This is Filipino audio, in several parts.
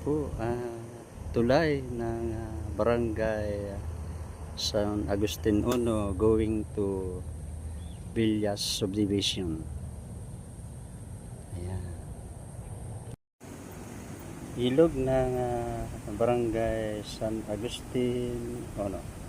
po tulay ng barangay San Agustin 1 going to Villas Subdivision. Ayan. Ilog ng barangay San Agustin 1.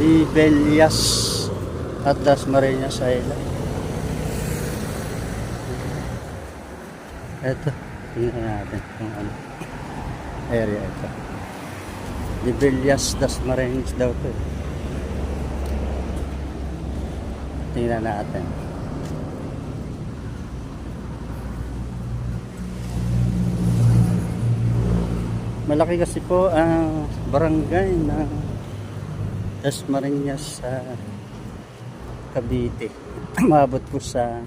Di Villas at Dasmariñas Island. Ito, tingnan natin kung ano area ito. Di Villas, Dasmariñas daw ito. Tingnan natin. Malaki kasi po ang barangay na Dasmariñas sa Cavite. Umabot po sa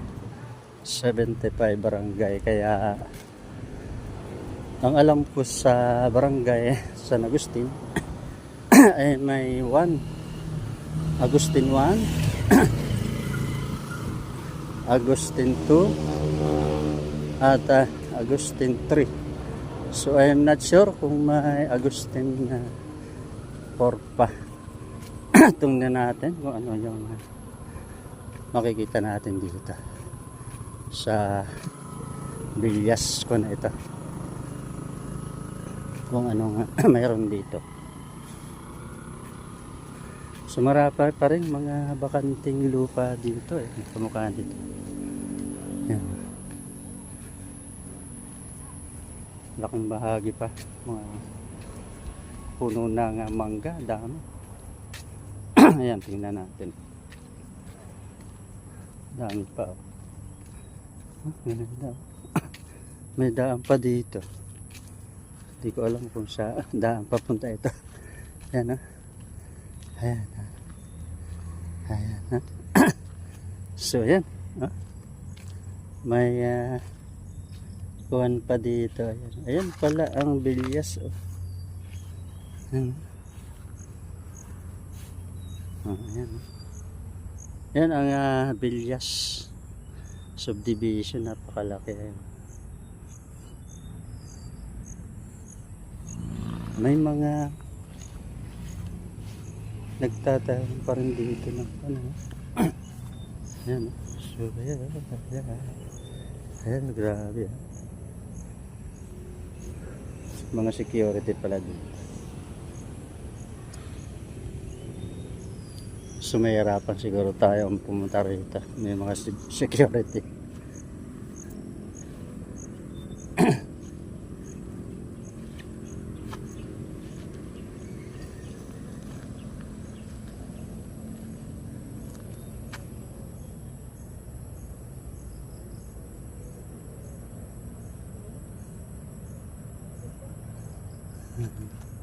75 barangay. Kaya ang alam ko sa barangay San Agustin ay may 1 Agustin 1 Agustin 2 at Agustin 3. So I am not sure kung may Agustin 4 pa. Tingnan natin kung ano yung makikita natin dito sa Villas ko na ito, kung ano mayroon dito. So marami pa rin mga bakanting lupa dito kamukha dito. Yan. Laking bahagi pa, mga puno ng mangga, dami. Ayan, tingnan natin. Dami pa. Ganda. May daan pa dito. Hindi ko alam kung sa daan papunta ito. Ayan. Ayan. Ayan. So, ayan. May kuwan pa dito. Ayan. Ayan pala ang Villas. Ayan. Ayan. Yan ang Villas Subdivision, napakalaki. May mga nagtatayo pa rin dito ng ano. Ayan. So ayan, grabe. Mga security pala dito. So may harapan siguro tayo ang pumunta rito. May mga security. Mm-hmm.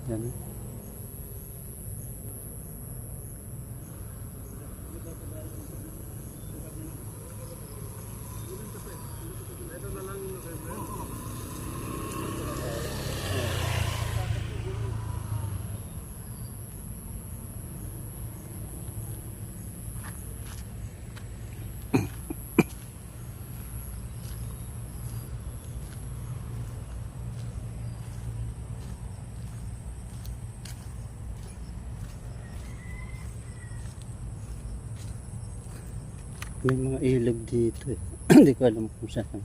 Yan. May mga ilog dito eh. Hindi ko alam kung saan.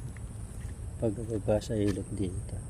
Pagbaba sa ilog dito.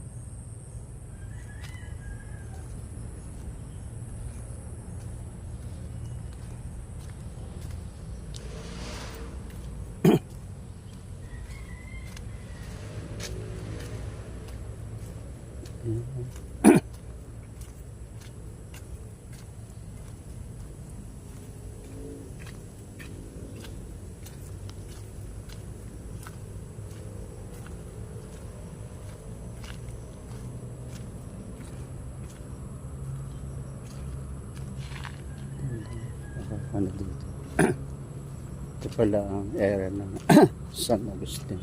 Ano dito? Ito pala ang area ng San Agustin.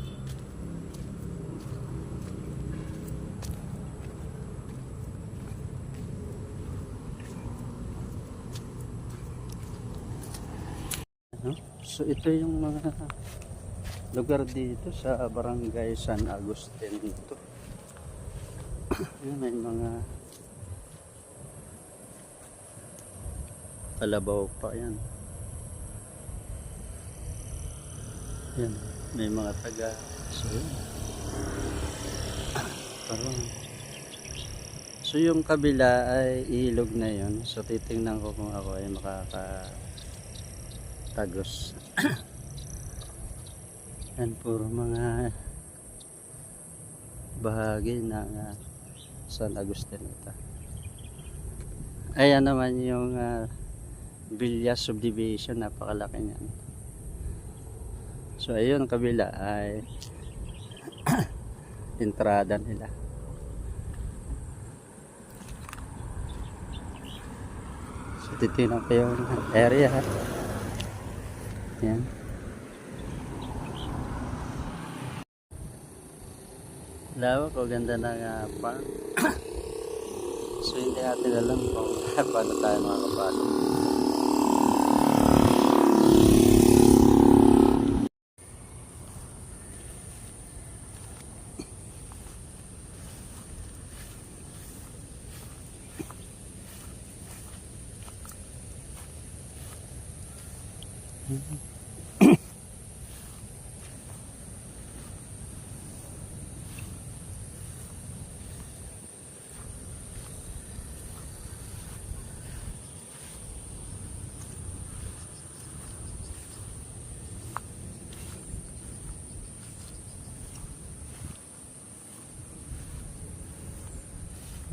So ito yung mga lugar dito sa Barangay San Agustin dito. May mga kalabaw pa yan. Yan, may mga taga. So, parang. So yung kabila ay ilog na yun. So titingnan ko kung ako ay makakatagos. Yan, puro mga bahagi ng San Agustin ito. Ayan naman yung Villa Subdivision, napakalaki niyan. So ayun, kabila ay entrada nila. So titignan ko yung area. Yan. Lawak o ganda ng park. So hindi natin alam kung paano tayo makakapasok.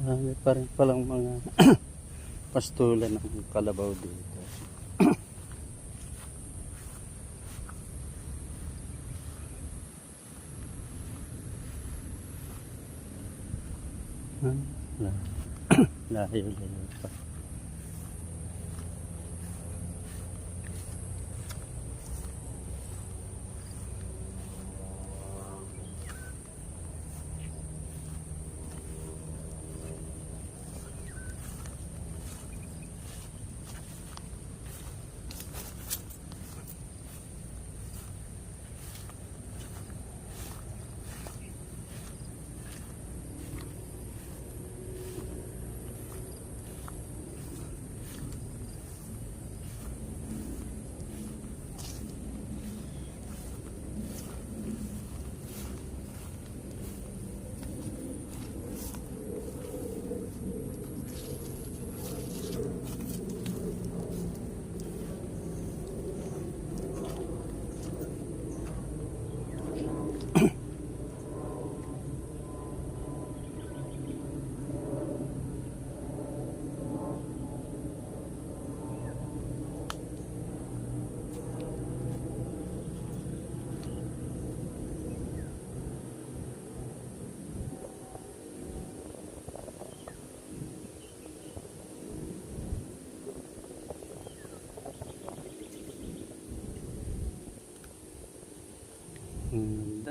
May pa rin palang mga pastulan ng kalabaw dito. Layo pa.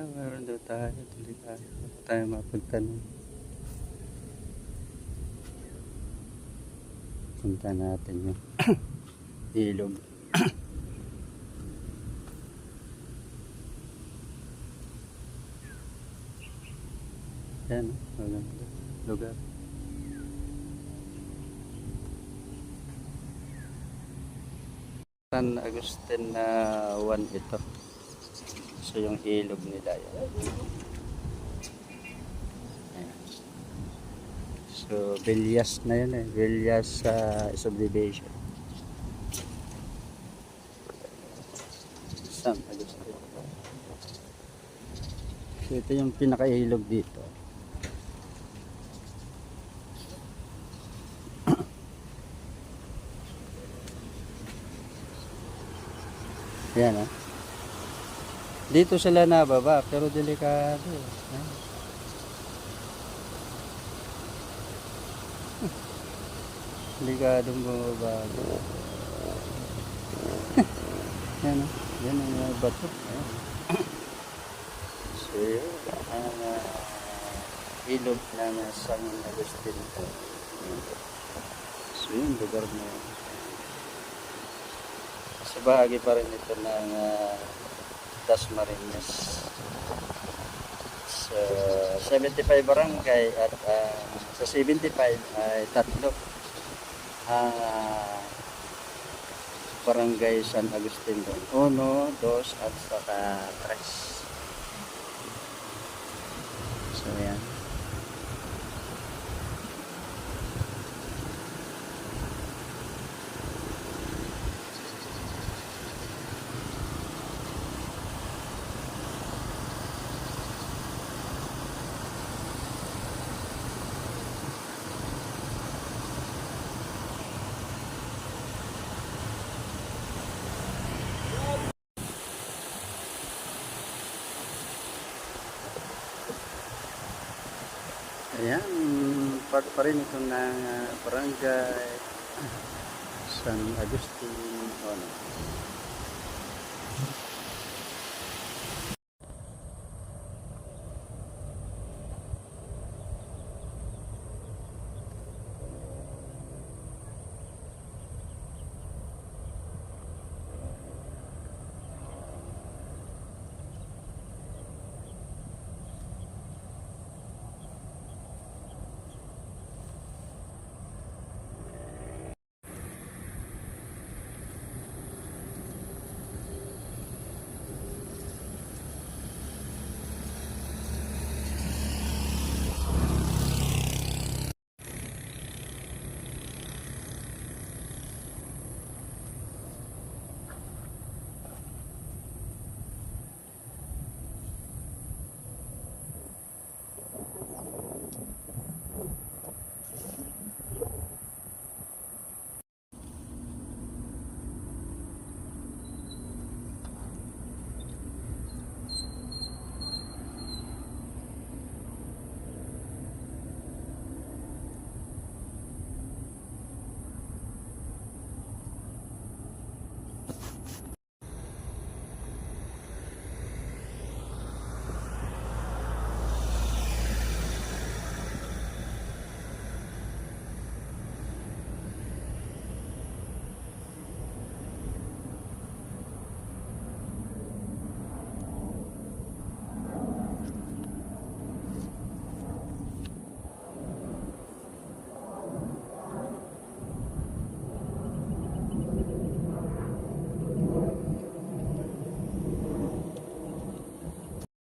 Ito, meron daw tayo. Tuloy tayo. Tayo mapunta nun. Punta natin yung ilog. Yan, maganda lugar. San Agustin na 1 ito. So yung ilog nila yan. Ayan. So Villas na yun eh. Villas subdivision. San Agustin. So ito yung pinaka-ilog dito. Ayan ah. Dito sila nababa pero delikado. Ayan. Delikadong bumaba. Ayan ah. Yan ang bato. Ayan. So yun. Ilog ng San Agustin ito. So yun, lugar na yun. Sa bahagi pa rin ito ng Dasmariñas. Sa 75 barangay at sa 75 ay 3 ang barangay San Agustin doon. 1, 2 at saka 3. So yan. Ayan, part pa rin ito ng barangay San Agustin.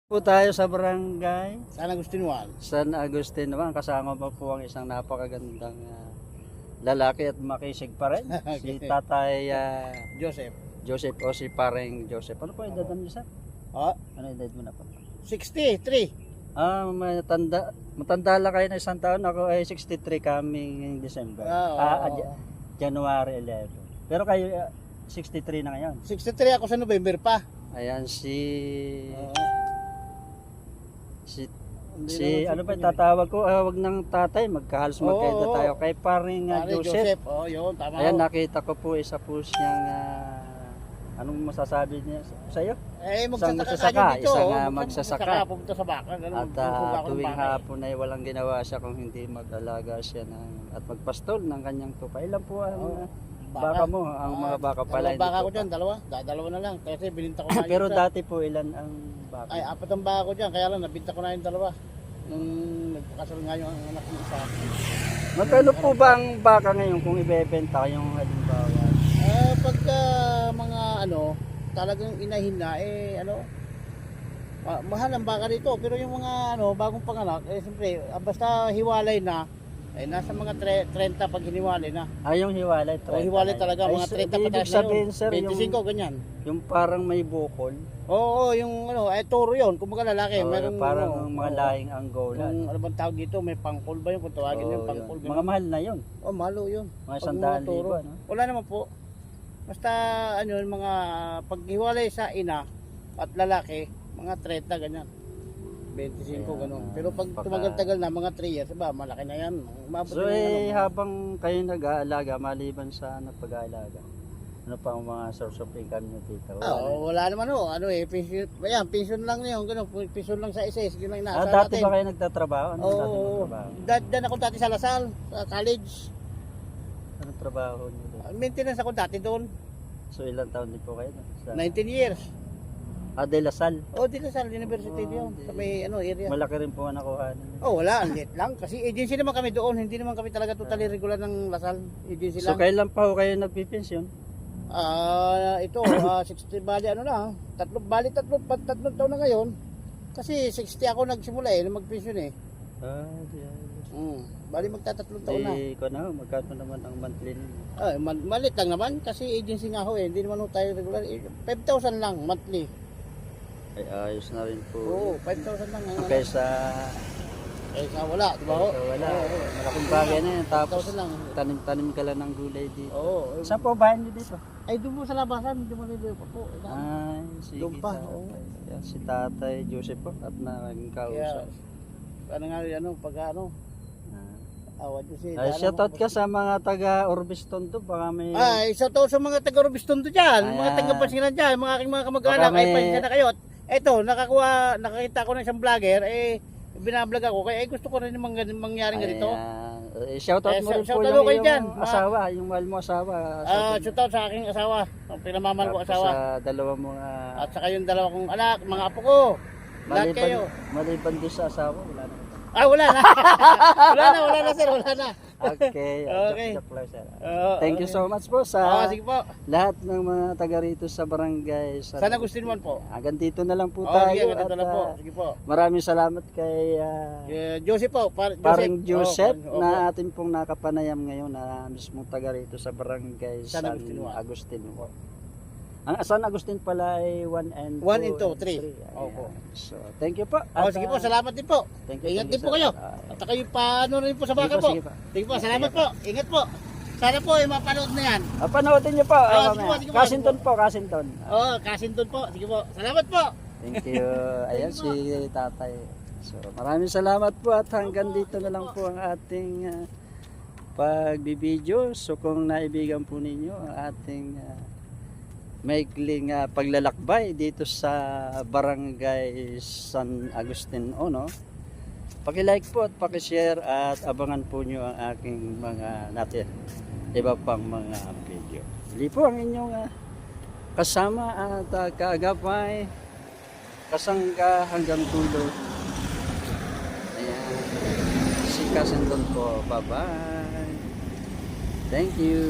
Po tayo sa barangay San Agustin 1. San Agustin naman. Kasama pa po ang isang napakagandang lalaki at makisig pa rin. Si Tatay Joseph. o si Pareng Joseph. Ano po yung edad mo, sir? Oh, Ano yung edad mo na po? 63. Matanda lang kayo na isang taon. Ako ay 63 coming December. January 11. Pero kayo 63 na ngayon. 63 ako sa November pa. Ayan si Hindi ano naman ba yung tatawag ko? Wag ng tatay, halos magkaedad tayo. Kay Paring Pare Joseph. Oh, yun, tama. Ayan, nakita ko po isa po siyang anong masasabi niya sa iyo? Isang magsasaka magsasaka, kayo dito. isang, oh. magsasaka. Pumunta sa baka. Ganun, At pupunta ako ng tuwing baka. hapon ay walang ginawa siya kung hindi mag-alaga siya at magpastol ng kanyang tupa. Ilan po ang Oo. baka mo? Ang mga baka pala Dalawang baka ko tupa. dyan, dalawa na lang. Kasi bininta ko na Pero yung isa. dati po ilan ang baka? Ay, 4 ang baka ko dyan. Kaya lang, nabinta ko na yung dalawa. Nung nagpakasal nga yung anak ng isa. Magkano po ba ang baka ngayon kung ibebenta yung halimbawa? Pagka mga talagang inahin na, mahal ang baka dito. Pero yung mga bagong panganak, siyempre, basta hiwalay na, nasa mga 30 pag hiniwalay na. Yung hiwalay, O hiwalay talaga, mga 30 Ibig pataas na sabihin, yun. sir, 25, ganyan. yung parang may bukol. Oo, yung toro yun, kumbaga lalaki. Oo, Merong, parang mga oo. lahing Angola. Yung ano bang tawag dito, may pangkol ba yun? Kung tawagin yung Oo, pangkol. yun. Mga mahal na yun. Malo yun. Mga Pag 100,000, toro. no? Wala naman po. Basta yung mga paghiwalay sa ina at lalaki, mga 30 ganyan. 25 Ayan, ganun. Pero pag baka- tumagal-tagal na, mga 3 years, malaki na yan. Umabot So na yan, habang kayo nag-aalaga, maliban sa pag-aalaga, ano pa ang mga source of income nyo dito? wala naman pension, pension lang yun, ganun, pension lang sa SS, yun lang inaasal Dati natin. ba kayo nagtatrabaho? Anong dati Oo, nagtatrabaho? dyan ako dati sa Lasal, sa college. Anong trabaho nyo doon? Maintenance ako dati doon, So ilang taon din po kayo? 19 years. De La Salle. Di Lasal University yun, sa may area. Malaki rin po ang nakuha ninyo. Wala, ang liit lang. Kasi agency naman kami doon. Hindi naman kami talaga totally regular ng Lasal. Agency So lang. kailan pa ho kayo nagpipensyon? Ito, 60, bali tatlong taon na ngayon. Kasi 60 ako nagsimula na mag-pension Bali magtatatlong taon na. Ko na, magkano naman ang monthly ninyo? Malit lang naman kasi agency nga ho Hindi naman ho tayo regular. 5,000 lang monthly. Ay ayos na rin po. Oo, 5,000 lang. Kaysa Wala, di ba ho? wala. Oo. Malaking bagay na yan. Tapos 5,000 lang. tanim-tanim ka lang ng gulay dito. Oo. Saan po bahay niyo dito? Ay, doon po sa labasan. Doon mo nila po. Ay, sige. Doon pa, tatay. oo. Yan, si Tatay Joseph po at naging Kaya, kausap. pagka awad yun si Shoutout ka sa mga taga Orbiston to. Baka may... isa to sa mga taga Robiston to dyan, mga Ayan. taga Pasiran dyan, mga aking mga kamag-anak, Baka may- pasensya na kayo. Eto, nakakita ko ng isang vlogger, binablog ako, kaya gusto ko rin yung mangyaring ganito. Shoutout mo rin po shoutout yung kayo iyong dyan. asawa, yung mahal mo asawa. Shout out sa aking asawa, ang pinamamahal ko Tapos asawa. sa dalawa mo At saka yung dalawa kong anak, mga apo ko. Lahat kayo. maliban doon sa asawa, wala na. Wala na. wala na sir, wala na. Okay, Okay. joke lang, sir. Okay. Thank you so much po sa Sige po. lahat ng mga taga rito sa barangay. Sana gusto naman po. Hanggang dito na lang po Sige, tayo. ganito at, na po. Sige po. maraming salamat kay Joseph po. paring Joseph Opo. na atin pong nakapanayam ngayon na mismong taga rito sa barangay San San Agustin. Agustin. Ang San Agustin pala ay 1 and 2. 1 and 2, 3. Opo. So, thank you po. Sige po, salamat din po. Thank you, Ingat thank din you, po sir. kayo. At kayo paano rin po sa baka po. Sige po. Sige po, salamat po. Ingat po. Sana po mapanood na yan. Panoodin niyo po. Sige po, sige po. Kasinton po, Kasinton. Kasinton po. Sige po. Salamat po. Thank you. Ayan si tatay. So, maraming salamat po at hanggang dito na lang po ang ating pagbibideo. So, kung naibigan po ninyo ang ating maikling paglalakbay dito sa barangay San Agustin Ono, paki-like po at paki-share at abangan po nyo ang aking mga iba pang mga video. Hindi po ang inyong kasama at kaagapay, kasangga hanggang tulo. Ayan, si Kasinton po. Bye-bye. Thank you.